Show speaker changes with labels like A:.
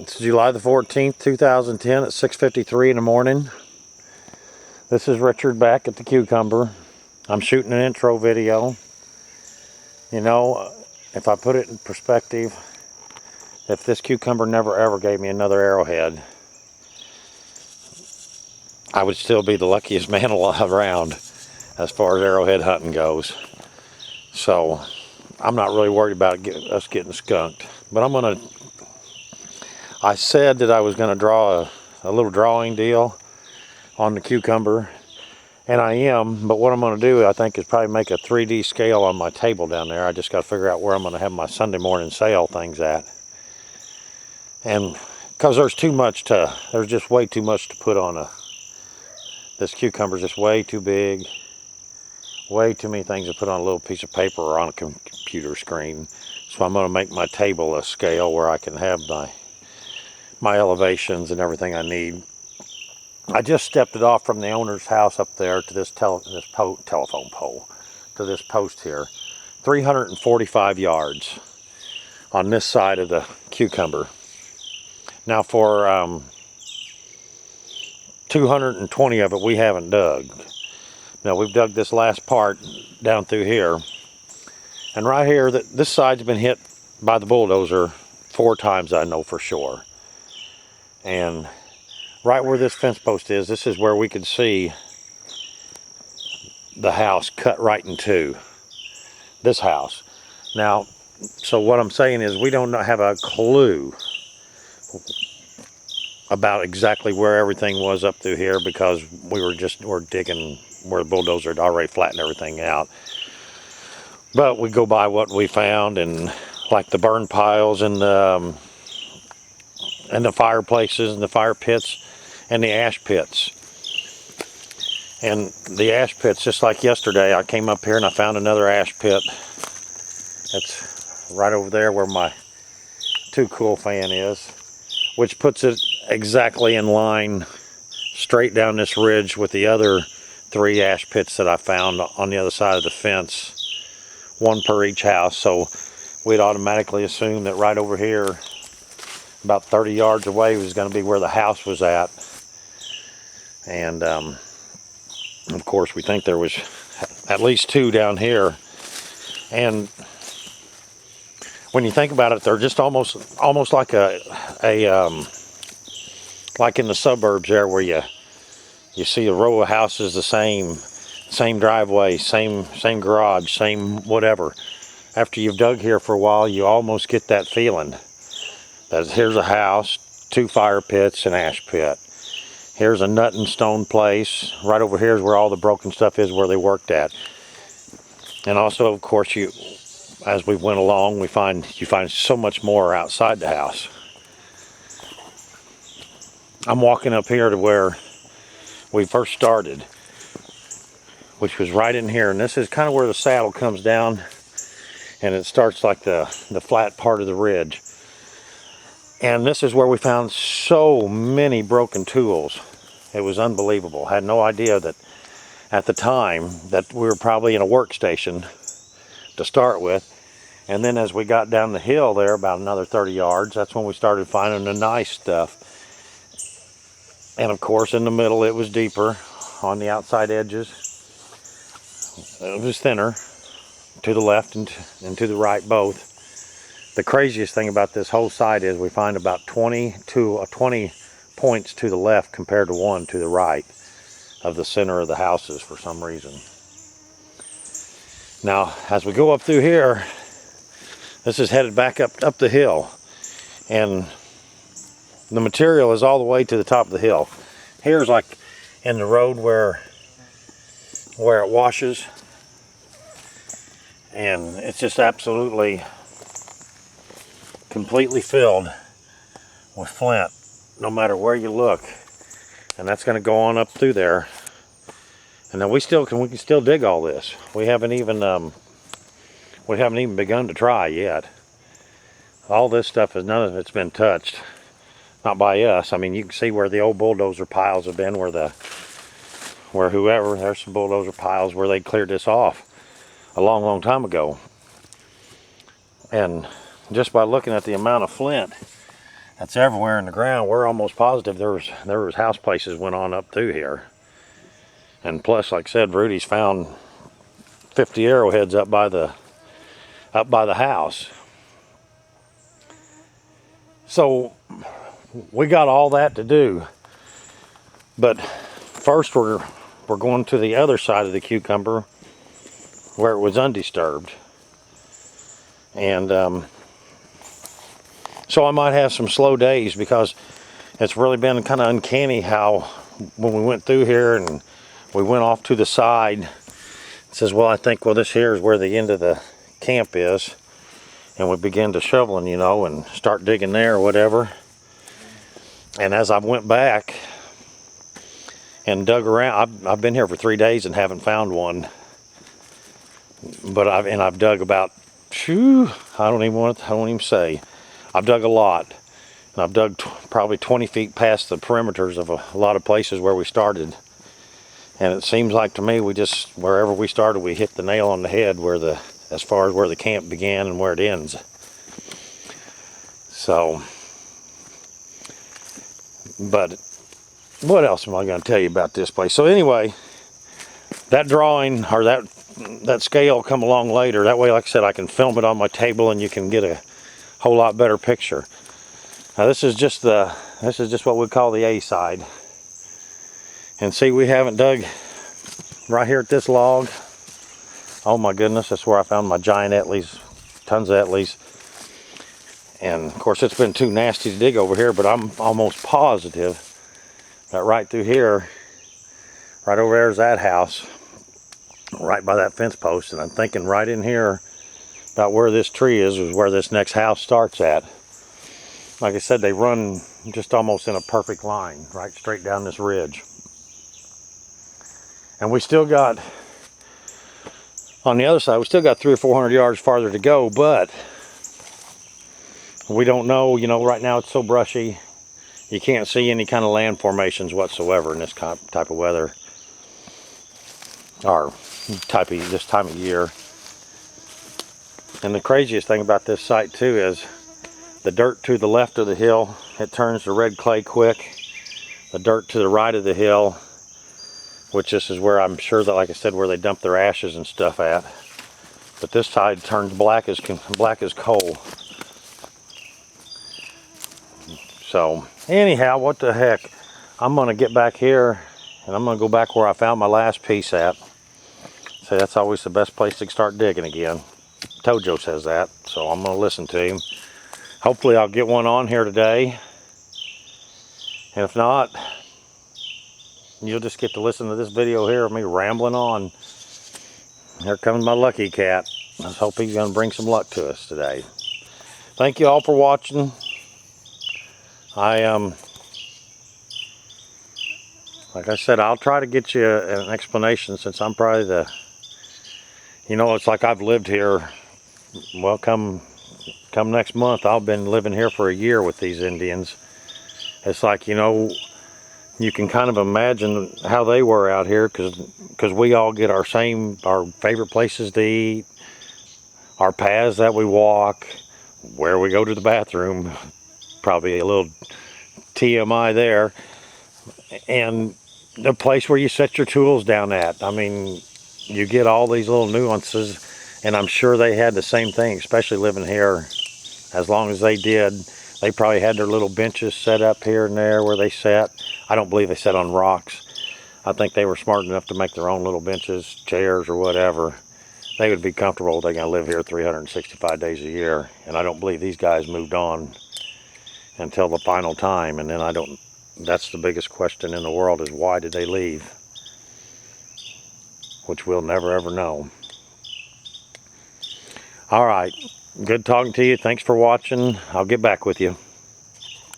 A: It's July the 14th, 2010 at 6:53 in the morning. This is Richard back at the Cucumber. I'm shooting an intro video. You know, if I put it in perspective, if this cucumber never ever gave me another arrowhead, I would still be the luckiest man alive around as far as arrowhead hunting goes. So I'm not really worried about us getting skunked. But I said that I was going to draw a little drawing deal on the cucumber, and I am, but what I'm going to do, I think, is probably make a 3D scale on my table down there. I just got to figure out where I'm going to have my Sunday morning sale things at. And because there's just way too much to put on this cucumber's just way too big, way too many things to put on a little piece of paper or on a computer screen. So I'm going to make my table a scale where I can have my elevations and everything I need. I just stepped it off from the owner's house up there to this telephone pole, to this post here. 345 yards on this side of the cucumber. Now for 220 of it we haven't dug. Now we've dug this last part down through here. And right here, this side's been hit by the bulldozer 4 times, I know for sure. And right where this fence post is, this is where we could see the house cut right in two. This house. Now, so what I'm saying is we don't have a clue about exactly where everything was up through here, because we're digging where the bulldozer had already flattened everything out. But we go by what we found, and like the burn piles and the fireplaces and the fire pits and the ash pits. And the ash pits, just like yesterday, I came up here and I found another ash pit. That's right over there where my Too Cool fan is, which puts it exactly in line straight down this ridge with the other 3 ash pits that I found on the other side of the fence, 1 per each house. So we'd automatically assume that right over here, about 30 yards away, was going to be where the house was at. And of course we think there was at least 2 down here. And when you think about it, they're just almost like like in the suburbs there, where you see a row of houses, the same driveway, same garage, same whatever. After you've dug here for a while, you almost get that feeling that here's a house, 2 fire pits, an ash pit. Here's a nut and stone place. Right over here is where all the broken stuff is, where they worked at. And also, of course, as we went along, you find so much more outside the house. I'm walking up here to where we first started, which was right in here. And this is kind of where the saddle comes down, and it starts like the flat part of the ridge. And this is where we found so many broken tools. It was unbelievable. I had no idea that at the time that we were probably in a workstation to start with. And then as we got down the hill there, about another 30 yards, that's when we started finding the nice stuff. And of course, in the middle, it was deeper. On the outside edges, it was thinner, to the left and to the right both. The craziest thing about this whole site is we find about 20 points to the left compared to 1 to the right of the center of the houses for some reason. Now, as we go up through here, this is headed back up the hill, and the material is all the way to the top of the hill. Here's like in the road where it washes, and it's just absolutely completely filled with flint no matter where you look. And that's going to go on up through there. And then we can still dig all this. We haven't even begun to try yet. All this stuff none of it's been touched, not by us. I mean, you can see where the old bulldozer piles have been, there's some bulldozer piles where they cleared this off a long time ago. And just by looking at the amount of flint that's everywhere in the ground. We're almost positive there was house places went on up through here. And plus, like I said, Rudy's found 50 arrowheads up by the house. So we got all that to do. But first we're going to the other side of the cucumber where it was undisturbed. And so I might have some slow days because it's really been kind of uncanny how when we went through here and we went off to the side, it says, well, I think, well, this here is where the end of the camp is. And we began to shoveling, you know, and start digging there or whatever. And as I went back and dug around, I've been here for 3 days and haven't found one. But I've dug about, I don't even say. I've dug a lot. And I've dug probably 20 feet past the perimeters of a lot of places where we started. And it seems like to me, wherever we started, we hit the nail on the head as far as where the camp began and where it ends. So, but what else am I going to tell you about this place? So anyway, that drawing or that scale come along later. That way, like I said, I can film it on my table and you can get a whole lot better picture. Now this is just what we call the A side. And see, we haven't dug right here at this log. Oh my goodness, that's where I found my giant Etleys, tons of Etleys. And of course it's been too nasty to dig over here, but I'm almost positive that right through here, right over there is that house, right by that fence post. And I'm thinking right in here about where this tree is where this next house starts at. Like I said, they run just almost in a perfect line, right straight down this ridge. And we still got, on the other side, we still got 300 or 400 yards farther to go, but we don't know, you know, right now it's so brushy, you can't see any kind of land formations whatsoever in this type of weather, or this time of year. And the craziest thing about this site too is the dirt to the left of the hill, it turns to red clay quick. The dirt to the right of the hill, which this is where I'm sure that, like I said, where they dump their ashes and stuff at. But this side turns black as coal. So anyhow, what the heck? I'm gonna get back here and I'm gonna go back where I found my last piece at. So that's always the best place to start digging again. Tojo says that, so I'm gonna listen to him. Hopefully I'll get one on here today. And if not, you'll just get to listen to this video here of me rambling on. Here comes my lucky cat. Let's hope he's going to bring some luck to us today. Thank you all for watching. Like I said, I'll try to get you an explanation since I'm probably it's like I've lived here, well, come next month, I've been living here for a year with these Indians. It's like, you know, you can kind of imagine how they were out here because we all get our favorite places to eat, our paths that we walk, where we go to the bathroom, probably a little TMI there, and the place where you set your tools down at. I mean, you get all these little nuances, and I'm sure they had the same thing, especially living here. As long as they did, they probably had their little benches set up here and there where they sat. I don't believe they sat on rocks. I think they were smart enough to make their own little benches, chairs, or whatever. They would be comfortable. They're going to live here 365 days a year. And I don't believe these guys moved on until the final time. And then that's the biggest question in the world is why did they leave? Which we'll never ever know. All right. Good talking to you. Thanks for watching. I'll get back with you.